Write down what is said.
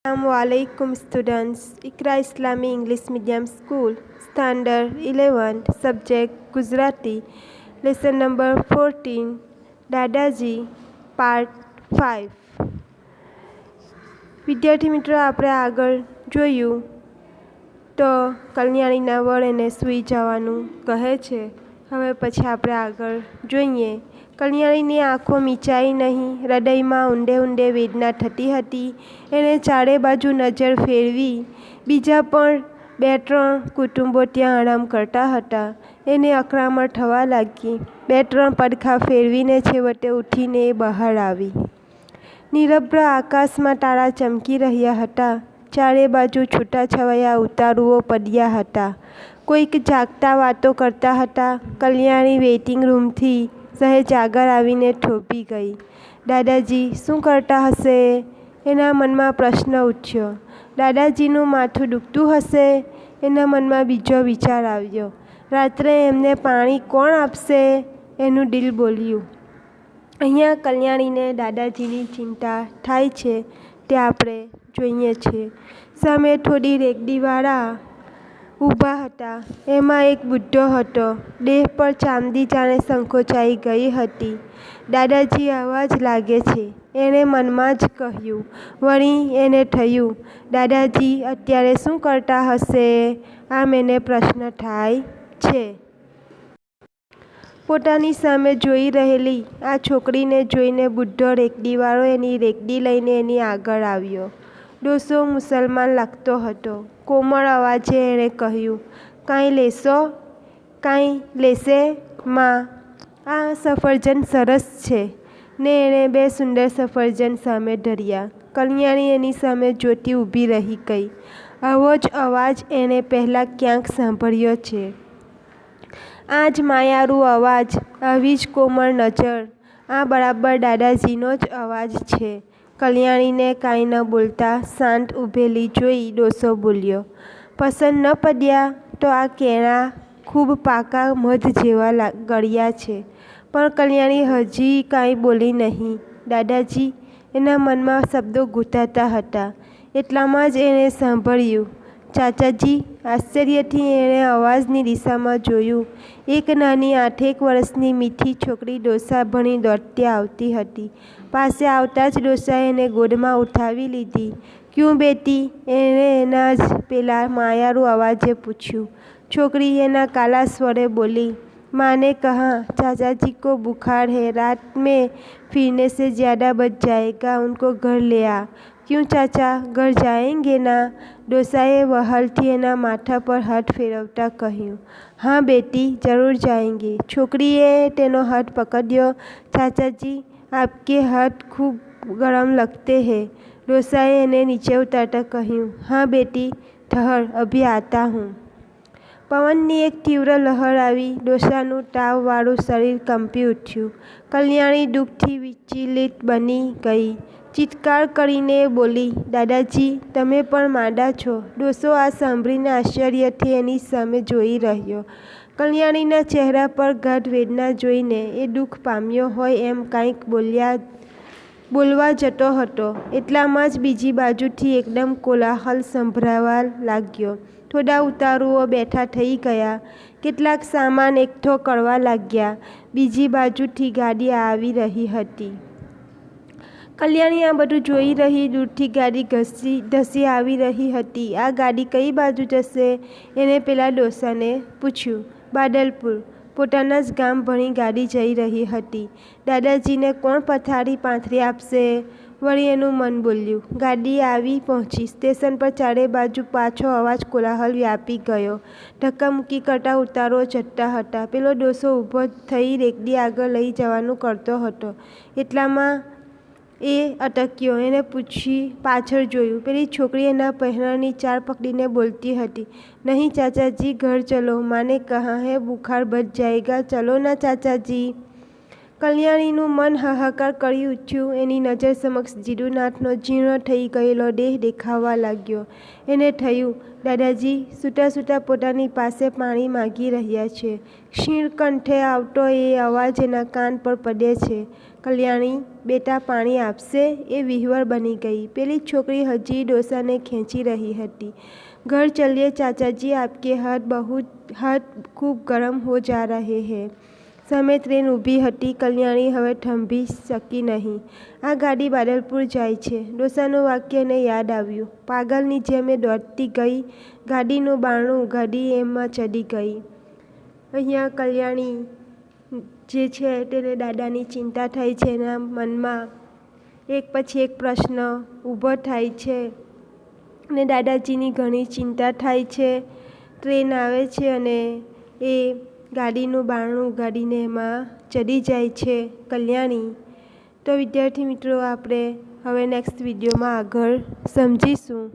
Assalamualaikum students. Ikra Islami English Medium School, Standard 11, Subject Gujarati, Lesson number 14, દાદાજી Part 5. વિદ્યાર્થી મિત્રો, આપણે આગળ જોયું તો કલ્યાણીના વડ એને સૂઈ જવાનું કહે છે. હવે પછી આપણે આગળ જોઈએ. કલ્યાણીની આંખો મીચાઈ નહીં, હૃદયમાં ઊંડે ઊંડે વેદના થતી હતી. એણે ચારે બાજુ નજર ફેરવી. બીજા પણ 2-3 કુટુંબો ત્યાં આરામ કરતા હતા. એને અકળામણ થવા લાગી. 2-3 પડખા ફેરવીને છેવટે ઉઠીને એ બહાર આવી. નિરભ્ર આકાશમાં તારા ચમકી રહ્યા હતા. ચારે બાજુ છૂટાછવાયા ઉતારુઓ પડ્યા હતા. કોઈક જાગતા વાતો કરતા હતા. કલ્યાણી વેઇટિંગ રૂમથી સહેજ આગળ આવીને થોભી ગઈ. દાદાજી શું કરતા હશે? એના મનમાં પ્રશ્ન ઉઠ્યો. દાદાજીનું માથું દુખતું હશે? એના મનમાં બીજો વિચાર આવ્યો. રાત્રે એમને પાણી કોણ આપશે? એનું દિલ બોલ્યું. અહીંયા કલ્યાણીને દાદાજીની ચિંતા થાય છે તે આપણે જોઈએ છીએ. સામે થોડી રેકડીવાળા ઊભા હતા. એમાં એક બુઢ્ઢો હતો. દેહ પર ચામડી જાણે સંકોચાઈ ગઈ હતી. દાદાજી આવા જ લાગે છે, એણે મનમાં જ કહ્યું. વળી એને થયું, દાદાજી અત્યારે શું કરતા હશે? આમ એને પ્રશ્ન થાય છે. પોતાની સામે જોઈ રહેલી આ છોકરીને જોઈને બુઢ્ઢો રેકડીવાળો એની રેકડી લઈને એની આગળ આવ્યો. ડોસો મુસલમાન લાગતો હતો. કોમળ અવાજે એણે કહ્યું, કાંઈ લેશો? કાંઈ લેશે માં? આ સફરજન સરસ છે. ને એણે 2 સુંદર સફરજન સામે ધર્યા. કલ્યાણી એની સામે જોતી ઊભી રહી ગઈ. આવો જ અવાજ એણે પહેલાં ક્યાંક સાંભળ્યો છે. આ જ માયાળુ અવાજ, આવી જ કોમળ નજર, આ બરાબર દાદાજીનો જ અવાજ છે. કલ્યાણીને કાંઈ ન બોલતા શાંત ઊભેલી જોઈ ડોસો બોલ્યો, પસંદ ન પડ્યા તો આ કેળા ખૂબ પાકા મધ જેવા ગળ્યા છે. પણ કલ્યાણી હજી કાંઈ બોલી નહીં. દાદાજી? એના મનમાં શબ્દો ગૂંથાતા હતા. એટલામાં જ એણે સાંભળ્યું, ચાચાજી. આશ્ચર્યથી એણે અવાજની દિશામાં જોયું. એક નાની 8-1 વર્ષની મીઠી છોકરી ડોસા ભણી દોડતી આવતી હતી. પાસે આવતા જ ડોસાએ એને ગોદમાં ઉઠાવી લીધી. ક્યું બેટી? એણે એના જ પેલા માયાળુ અવાજે પૂછ્યું. છોકરી એના કાલા સ્વરે બોલી, માને કહા चाचाजी को बुखार है, रात में फिरने से ज़्यादा बच जाएगा, उनको घर ले आ. क्यों चाचा, घर जाएंगे ना? डोसाए वहलથી એના માથા પર હાથ ફેરવતા કહ્યું. હા બેટી, જરૂર જાएंगे. છોકરીએ તેનો હાથ પકડ્યો. ચાચાજી, આપકે હાથ ખૂબ ગરમ લગતે હૈ. ડોસાએ એને નીચે ઉતારતા કહ્યું. હા બેટી, ઠહર, અભી આતા હું. પવનની એક તીવ્ર લહેર આવી. ડોસાનું તાવવાળું શરીર કંપી ઉઠ્યું. કલ્યાણી દુઃખથી વિચલિત બની ગઈ. ચીત્કાર કરીને બોલી, દાદાજી, તમે પણ માંદા છો? ડોસો આ સાંભળીને આશ્ચર્યથી એની સામે જોઈ રહ્યો. કલ્યાણીના ચહેરા પર ગાઢ વેદના જોઈને એ દુઃખ પામ્યો હોય એમ કાંઈક બોલવા જતો હતો. એટલામાં જ બીજી બાજુથી એકદમ કોલાહલ સંભળાવા લાગ્યો. થોડા ઉતારુઓ બેઠા થઈ ગયા. કેટલાક સામાન એકઠો કરવા લાગ્યા. બીજી બાજુથી ગાડી આવી રહી હતી. કલ્યાણી આ બધું જોઈ રહી. દૂરથી ગાડી ધસી આવી રહી હતી. આ ગાડી કઈ બાજુ જશે? એણે પેલા ડોસાને પૂછ્યું. બાદલપુર. પોતાના જ ગામ ભણી ગાડી જઈ રહી હતી. દાદાજીને કોણ પથારી પાથરી આપશે? વળી એનું મન બોલ્યું. ગાડી આવી પહોંચી. સ્ટેશન પર ચારે બાજુ પાછો અવાજ કોલાહલ વ્યાપી ગયો. ધક્કામુક્કી કરતા ઉતારો ચડતા હતા. પેલો ડોસો ઊભો થઈ રેકડી આગળ લઈ જવાનું કરતો હતો. એટલામાં એ અટક્યો. એણે પાછળ જોયું. પેલી છોકરી એના પહેરણની ચાળ પકડીને બોલતી હતી, નહીં ચાચાજી, ઘર ચલો. માને કહા હૈ બુખાર બચ જાएगा, ચલો ના ચાચાજી. કલ્યાણીનું મન હાહાકાર કરી ઉઠ્યું. એની નજર સમક્ષ જીડુનાથનો જીર્ણ થઈ ગયેલો દેહ દેખાવા લાગ્યો. એને થયું, દાદાજી સૂતા સૂતા પોતાની પાસે પાણી માગી રહ્યા છે. ક્ષીણ કંઠે આવતો એ અવાજ એના કાન પર પડે છે. કલ્યાણી, બેટા પાણી આપશે? એ વિહવળ બની ગઈ. પેલી છોકરી હજી ડોસાને ખેંચી રહી હતી. ઘર ચલીએ ચાચાજી, આપકે હાથ ખૂબ ગરમ હો જા રહે હૈ. સામે ટ્રેન ઊભી હતી. કલ્યાણી હવે થંભી શકી નહીં. આ ગાડી બાદલપુર જાય છે. ડોસાનું વાક્ય એને યાદ આવ્યું. પાગલની જેમ એ દોડતી ગઈ, ગાડીનું બારણું ઉઘાડી એમાં ચડી ગઈ. અહીંયા કલ્યાણી જે છે તેને દાદાની ચિંતા થાય છે. એના મનમાં એક પછી એક પ્રશ્ન ઊભો થાય છે અને દાદાજીની ઘણી ચિંતા થાય છે. ટ્રેન આવે છે અને એ ગાડીનું બારણું ઉઘાડીને એમાં ચડી જાય છે કલ્યાણી. તો વિદ્યાર્થી મિત્રો, આપણે હવે નેક્સ્ટ વિડીયોમાં આગળ સમજીશું.